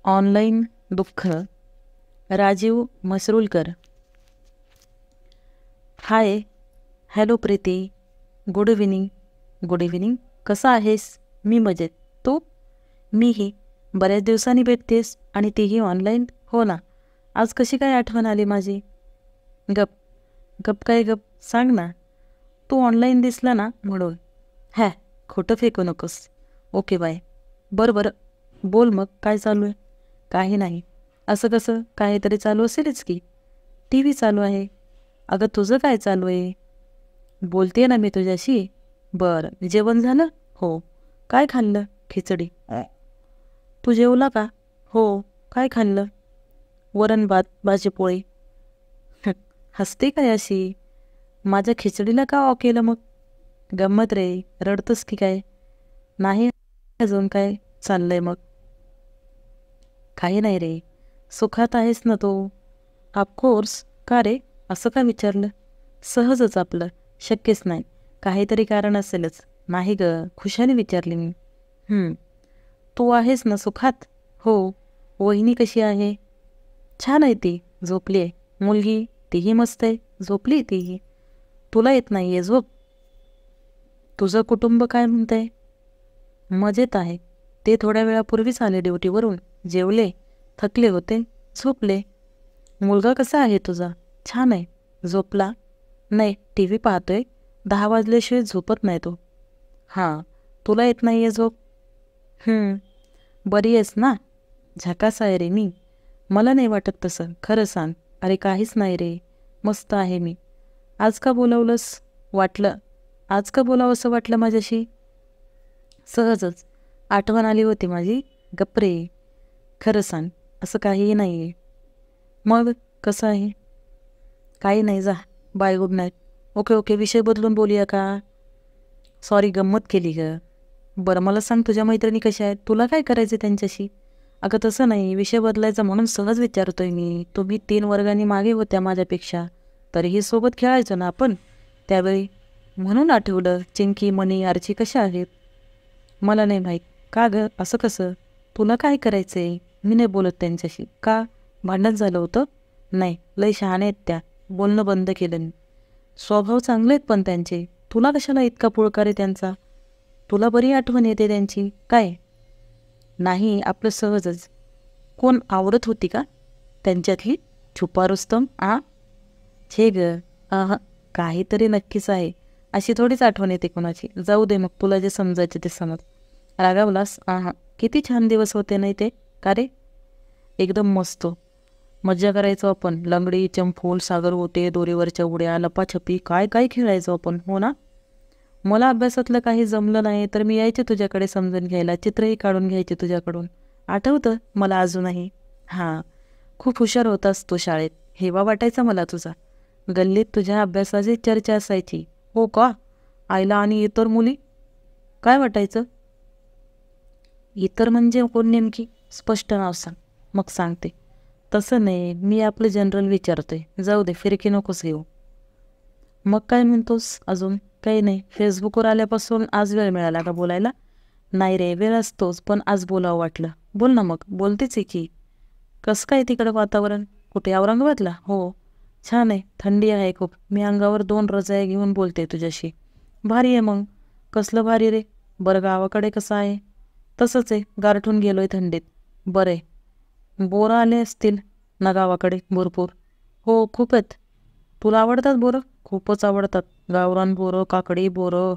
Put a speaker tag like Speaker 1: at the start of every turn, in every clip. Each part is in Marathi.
Speaker 1: ऑनलाईन दुःख. Rajiv Masrulkar. Hi. Hello Preeti. Good evening. Good evening. कसा आहेस? मी मजेत. तू? मीही. बऱ्याच दिवसांनी भेटतेस आणि तीही ऑनलाईन. हो ना. आज कशी काय आठवण आली माझी? गप. गप काय गप, सांग ना. तू ऑनलाईन दिसला ना म्हणून. खोटं फेकू नकोस. Okay bye. बरं बरं, बोल मग काय चालू आहे? काही नाही. असं कसं, काहीतरी चालू असेलच की. टी व्ही चालू आहे. अगं तुझं काय चालू आहे? बोलते ना मी तुझ्याशी. बरं, जेवण झालं? हो. काय खाल्लं? खिचडी. तू जेवला का? हो. काय खाल्लं? वरण भात भाजी पोळी. हसते काय अशी? माझ्या खिचडीला का केलं मग? गंमत रे. रडतंस की काय? नाही. अजून काय चाललंय मग? काही नाही रे. सुखात आहेस ना तू? ऑफकोर्स. का रे, असं का विचारलं? सहजच आपलं. शक्यच नाही. काहीतरी कारण असेलच. नाही ग, खुशाली विचारली मी. तू आहेस ना सुखात? हो. वहिनी कशी आहे? छान आहे ती. झोपली आहे. मुलगी? तीही मस्त आहे. झोपली तीही. तुला येत नाही आहे झोप? तुझं कुटुंब काय म्हणतंय? मजेत आहे. ते थोड्या वेळापूर्वीच आले ड्युटीवरून. जेवले, थकले होते, झोपले. मुलगा कसा आहे तुझा? छान आहे. झोपला? नाही, टी व्ही पाहतोय. 10 वाजल्याशिवाय झोपत नाही तो. हां. तुला येत नाही आहे झोप? बरी आहेस ना? झकास आहे रे मी. मला नाही वाटत तसं. खरं सांग. अरे काहीच नाही रे. मस्त आहे मी. आज का बोलावलंस? वाटलं. आज का बोलावंसं वाटलं माझ्याशी? सहजच. आठवण आली होती माझी. गप्प रे. खरं सांग. असं काहीही नाही आहे. मग कसं आहे? काही नाही, जा. Bye, good night. Okay okay, विषय बदलून बोलूया का? सॉरी, गंमत केली ग. बरं मला सांग, तुझ्या मैत्रिणी कशा आहेत? तुला काय करायचं त्यांच्याशी? अगं तसं नाही, विषय बदलायचा म्हणून सहज विचारतोय मी. तुम्ही 3 वर्गांनी मागे होत्या माझ्यापेक्षा. तरीही सोबत खेळायचो ना आपण त्यावेळी. म्हणून आठवलं. चिंकी, मणी, आर्ची कशा आहेत? मला नाही माहीत. का गं, असं कसं? तुला काय करायचंय? मी नाही बोलत त्यांच्याशी. का? भांडण झालं होतं? नाही, लय शहाणे आहेत त्या. बोलणं बंद केलं मी. स्वभाव चांगले आहेत पण त्यांचे. तुला कशाला इतका पुळका रे त्यांचा? तुला बरी आठवण येते त्यांची काय? नाही, आपलं सहजच. कोण आवडत होती का त्यांच्यातली? छुपा रुस्तम? छे ग. काहीतरी नक्कीच आहे. अशी थोडीच आठवण येते कोणाची. जाऊ दे मग, तुला जे समजायचे ते समज. रागावलास? किती छान दिवस होते नाही ते? का रे? एकदम मस्त. मज्जा करायचो आपण. लंगडी, चंफूल, सागर होते, दोरीवरच्या उड्या, लपाछपी, काय काय खेळायचो आपण. हो ना? मला अभ्यासातलं काही जमलं नाही तर मी यायचे तुझ्याकडे समजून घ्यायला. चित्रही काढून घ्यायचे तुझ्याकडून. आठवतं मला अजूनही. खूप हुशार होतास तू शाळेत. हेवा वाटायचा मला तुझा. गल्लीत तुझ्या अभ्यासाची चर्चा असायची. हो का? आईला आणि इतर मुली? काय वाटायचं? इतर म्हणजे कोण नेमकी? स्पष्ट नाव सांग, मग सांगते. तसं नाही, मी आपलं जनरल विचारतोय. जाऊ दे, फिरकी नकोस घेऊ. मग काय म्हणतोस अजून? काही नाही. फेसबुकवर आल्यापासून आज वेळ मिळाला का बोलायला? नाही रे, वेळ असतोच, पण आज बोलावं वाटलं. बोल ना मग. बोलतेच आहे की. कसं काय तिकडं वातावरण? कुठे, औरंगाबादला? हो. छान आहे. थंडी आहे खूप. मी अंगावर 2 रजाया घेऊन बोलते तुझ्याशी. भारी आहे मग. कसलं भारी रे? बरं, गावाकडे कसं आहे? तसंच आहे. गारठून गेलोय थंडीत. बरं आहे. बोरं आले असतील ना गावाकडे भरपूर? हो, खूप आहेत. तुला आवडतात बोरं? खूपच आवडतात. गावरान बोरं, काकडी बोरं.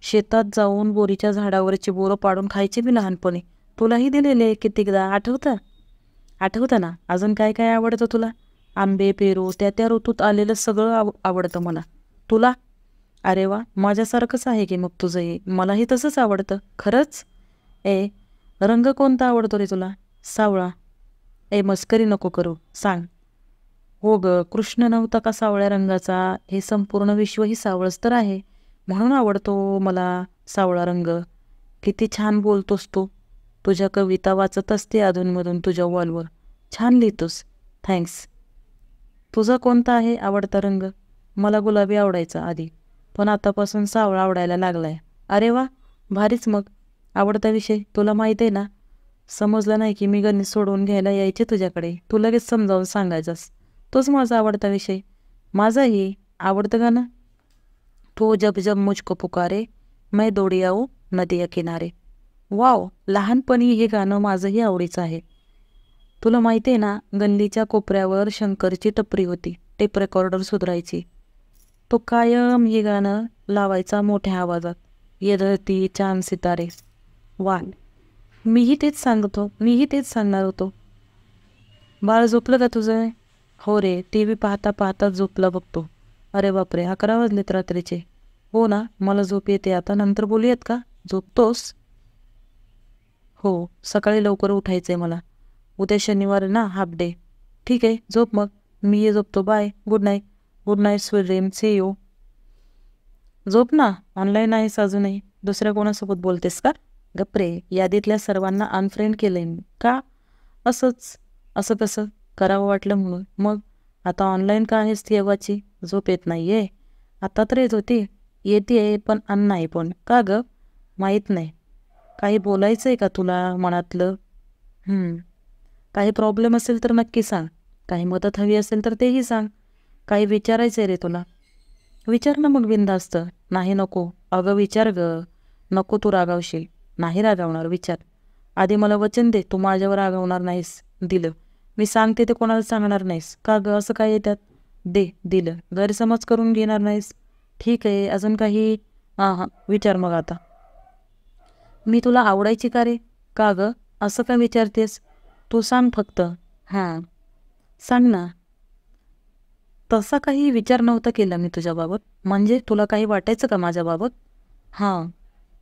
Speaker 1: शेतात जाऊन बोरीच्या झाडावरची बोरं पाडून खायची मी लहानपणी. तुलाही दिलेले कितीकदा, आठवतं ना? अजून काय काय आवडतं तुला? आंबे, पेरू, त्या त्या ऋतूत आलेलं सगळं आवडतं मला. तुला? अरे वा, माझ्यासारखंच आहे की मग तुझंही. मलाही तसंच आवडतं. खरंच? रंग कोणता आवडतो रे तुला? सावळा. मस्करी नको करू, सांग. हो ग, कृष्ण नव्हता का सावळ्या रंगाचा? हे संपूर्ण विश्वही सावळच तर आहे. म्हणून आवडतो मला सावळा रंग. किती छान बोलतोस तू. तुझ्या कविता वाचत असते अधूनमधून तुझ्या वॉलवर. छान लिहितोस. थँक्स. तुझा कोणता आहे आवडता रंग? मला गुलाबी आवडायचा आधी, पण आतापासून सावळा आवडायला लागलाय. अरे वा, भारीच मग. आवडता विषय तुला माहीत आहे ना? समजलं नाही की मी गणित सोडवून घ्यायला यायचे तुझ्याकडे, तू लगेच समजावून सांगायचास. तोच माझा आवडता विषय. माझाही आवडतं गाणं, तो जब जब मुझको पुकारे, मैं दौडी आऊ नदिया किनारे. वाव, लहानपणी हे गाणं माझंही आवडीचं आहे. तुला माहिती आहे ना, गल्लीच्या कोपऱ्यावर शंकरची टपरी होती, टेप रेकॉर्डर सुधारायची. तो कायम हे गाणं लावायचा मोठ्या आवाजात, ये धरती चांद सितारे. वा, मीही तेच सांगणार होतो. बाळ झोपलं का तुझं? हो रे, टी व्ही पाहता पाहता झोपला बघतो. अरे बापरे, 11 वाजलेत रात्रीचे. हो ना, मला झोप येते आता, नंतर बोलूयात का? झोपतोस? हो, सकाळी लवकर उठायचंय मला. उद्या शनिवार आहे ना, हाफ डे. ठीक आहे, झोप मग. मी ये झोपतो. Bye, good night. Good night sweet dream, see you. झोप ना, ऑनलाईन आहेस अजूनही. दुसऱ्या कोणासोबत बोलतेस का? गप्रे, यादीतल्या सर्वांना अनफ्रेंड केलंय मी. का? असंच. असं कसं? करावं वाटलं म्हणून. मग आता ऑनलाईन का आहेस तेव्हाची? झोप येत नाहीये? आता तर येत होती. येते पण नाही पण. का ग? माहीत नाही. काही बोलायचं आहे का तुला मनातलं? काही प्रॉब्लेम असेल तर नक्की सांग. काही मदत हवी असेल तर तेही सांग. काही विचारायचं आहे रे तुला. विचार ना मग बिनधास्त. नाही नको. अगं विचार ग. नको तू रागावशील. नाही रागावणार, विचार. आधी मला वचन दे, तू माझ्यावर रागावणार नाहीस. दिलं. मी सांगते ते कोणाला सांगणार नाहीस. का ग, असं काय येतात? दे, दिलं. गैरसमज करून घेणार नाहीस. ठीक आहे, अजून काही? हां, विचार मग आता. मी तुला आवडायची का रे? का ग, असं का विचारतेस? तू सांग फक्त. हां, सांग ना. तसा काही विचार नव्हता केला मी तुझ्याबाबत. म्हणजे तुला काही वाटायचं का माझ्याबाबत? हां.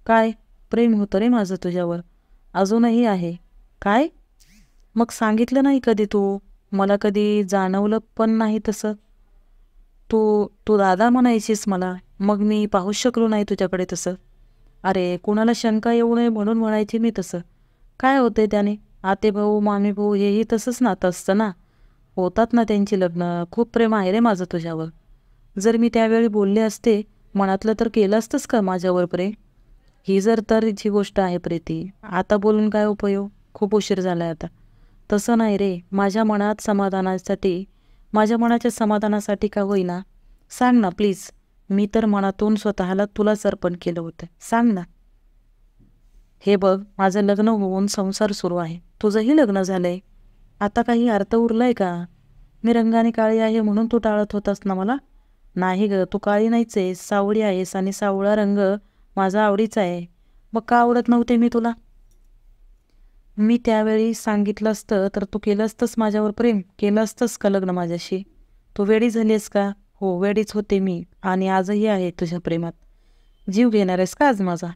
Speaker 1: काय? प्रेम होतं रे माझं तुझ्यावर. अजूनही आहे. काय? मग सांगितलं नाही कधी तू. मला कधी जाणवलं पण नाही तसं. तू तू दादा म्हणायचीस मला. मग मी पाहूच शकलो नाही तुझ्याकडे तसं. अरे, कुणाला शंका येऊ नये म्हणून म्हणायची मी तसं. काय होते त्याने? आते भाऊ, मामी भाऊ हेही तसंच नातं असतं ना. होतात ना त्यांची लग्न. खूप प्रेम आहे रे माझं तुझ्यावर. जर मी त्यावेळी बोलले असते, मनातलं तर केलं असतंच का माझ्यावर प्रेम? ही जर तऱ्हेची गोष्ट आहे प्रीती. आता बोलून काय उपयोग? खूप उशीर झालाय आता. तसं नाही रे, माझ्या मनाच्या समाधानासाठी का होईना. सांग ना प्लीज. मी तर मनातून स्वतःला तुलाच अर्पण केलं होतं. सांग ना. हे बघ, माझं लग्न होऊन संसार सुरू आहे. तुझंही लग्न झालंय. आता काही अर्थ उरलाय का? मी रंगाने काळी आहे म्हणून तू टाळत होतास ना मला? नाही ग, तू काळी नाहीच आहेस, सावळी आहेस आणि सावळा रंग माझा आवडीचा आहे. मग का आवडत नव्हते मी तुला? मी त्यावेळी सांगितलं असतं तर तू केलं असतंस माझ्यावर प्रेम? केलं असतंस का लग्न माझ्याशी? तू वेडी झालीस का? हो, वेडीच होते मी आणि आजही आहे तुझ्या प्रेमात. जीव घेणार आहेस का आज माझा?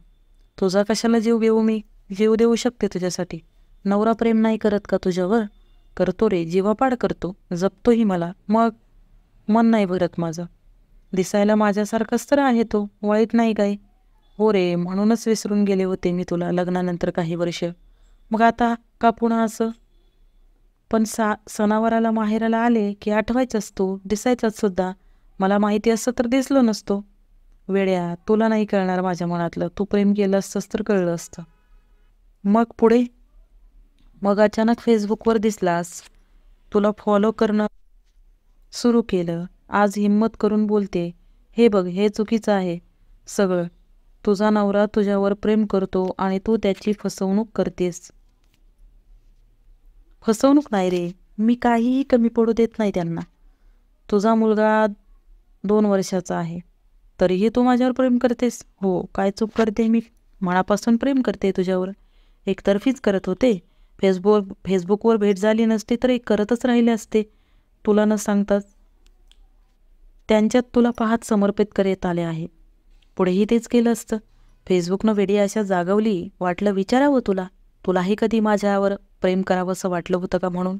Speaker 1: तुझा कशाला जीव घेऊ मी? जीव देऊ शकते तुझ्यासाठी. नवरा प्रेम नाही करत का तुझ्यावर? करतो रे, जीवापाड करतो, जपतोही मला. मग मन नाही भरत माझं. दिसायला माझ्यासारखाच तर आहे तो, वाईट नाही काय? हो रे, म्हणूनच विसरून गेले होते मी तुला लग्नानंतर काही वर्ष. मग आता का पुन्हा असं? पण सणावाराला माहेराला आले की आठवायचाच तू, दिसायचाच सुद्धा. मला माहिती असतं तर दिसलो नसतो. वेड्या, तुला नाही कळणार माझ्या मनातलं. तू प्रेम केलं असतंस तर कळलं असतं. मग पुढे? मग अचानक फेसबुकवर दिसलास. तुला फॉलो करणं सुरू केलं. आज हिम्मत करून बोलते. हे बघ, हे चुकीचं आहे सगळं. तुझा नवरा तुझ्यावर प्रेम करतो आणि तू त्याची फसवणूक करतेस. फसवणूक नाही रे, मी काहीही कमी पडू देत नाही त्यांना. तुझा मुलगा 2 वर्षाचा आहे, तरीही तू माझ्यावर प्रेम करतेस? हो, काय चूक करते मी? मनापासून प्रेम करते तुझ्यावर. एकतर्फीच करत होते. फेसबुकवर भेट झाली नसती तर एक करतच राहिले असते, तुला न सांगताच. त्यांच्यात तुला पाहत समर्पित करत आले आहे. पुढेही तेच केलं असतं. फेसबुकनं वेडी आशा जागवली. वाटलं विचारावं तुला. तुलाही कधी माझ्यावर प्रेम करावंसं वाटलं होतं का म्हणून.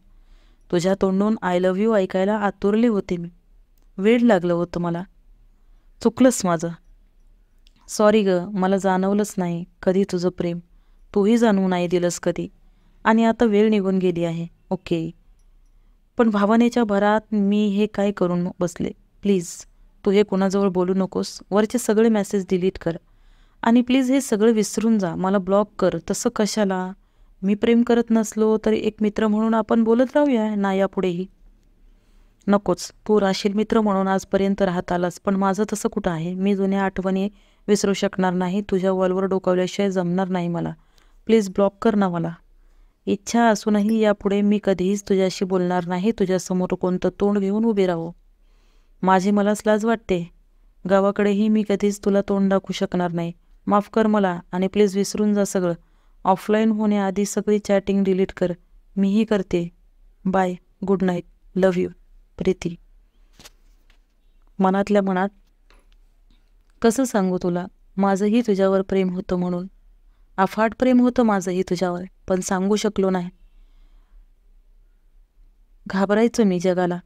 Speaker 1: तुझ्या तोंडून आय लव्ह यू ऐकायला आतुरले होते मी. वेड लागलं होतं मला. चुकलंच माझं. सॉरी ग, मला जाणवलंच नाही कधी तुझं प्रेम. तूही जाणवू नाही दिलंस कधी. आणि आता वेळ निघून गेली आहे. ओके, पण भावनेच्या भरात मी हे काय करून बसले. प्लीज, तू हे कोणाजवळ बोलू नकोस. वरचे सगळे मेसेज डिलीट कर. आणि प्लीज हे सगळं विसरून जा. मला ब्लॉक कर. तसं कशाला? मी प्रेम करत नसलो तरी एक मित्र म्हणून आपण बोलत राहूया ना यापुढेही. नकोच, तू राशील मित्र म्हणून आजपर्यंत राहत आलास, पण माझं तसं कुठं आहे. मी जुन्या आठवणी विसरू शकणार नाही. तुझ्या वॉलवर डोकावल्याशिवाय जमणार नाही मला. प्लीज ब्लॉक कर ना मला. इच्छा असूनही यापुढे मी कधीच तुझ्याशी बोलणार नाही. तुझ्यासमोर कोणतं तोंड घेऊन उभे राहू. माझी मलाच लाज वाटते. गावाकडेही मी कधीच तुला तोंड दाखवू शकणार नाही. माफ कर मला आणि प्लीज विसरून जा सगळं. ऑफलाईन होण्याआधी सगळी चॅटिंग डिलीट कर. मीही करते. Bye. Good night. Love you. Preeti. मनातल्या मनात कसं सांगू तुला, माझंही तुझ्यावर प्रेम होतं म्हणून. अफाट प्रेम होतं माझंही तुझ्यावर, पण सांगू शकलो नाही. घाबरायचो मी जगाला.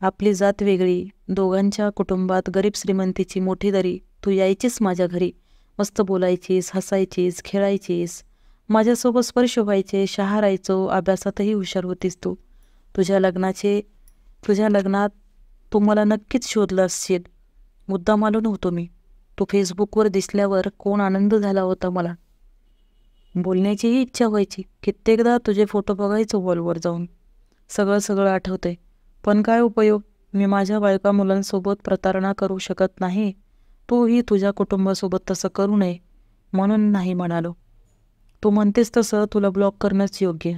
Speaker 1: आपली जात वेगळी, दोघांच्या कुटुंबात गरीब श्रीमंतीची मोठी दरी. तू यायचीस माझ्या घरी, मस्त बोलायचीस, हसायचीस, खेळायचीस, माझ्यासोबत स्पर्श व्हायचे, शहारायचो. अभ्यासातही हुशार होतीस तू. तुझ्या लग्नात तू मला नक्कीच शोधलं असशील. मुद्दाम आलो नव्हतो मी. तू फेसबुकवर दिसल्यावर कोण आनंद झाला होता मला. बोलण्याचीही इच्छा व्हायची. कित्येकदा तुझे फोटो बघायचो वॉलवर जाऊन. सगळं आठवतंय. पण काय उपयोग, मी माझ्या बायका मुलांसोबत प्रतारणा करू शकत नाही. तूही तुझ्या कुटुंबासोबत तसं करू नये म्हणून नाही म्हणालो. तू म्हणतेस तसं तुला ब्लॉक करणंच योग्य.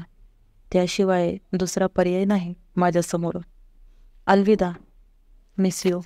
Speaker 1: त्याशिवाय दुसरा पर्याय नाही माझ्यासमोर. अलविदा. Miss you.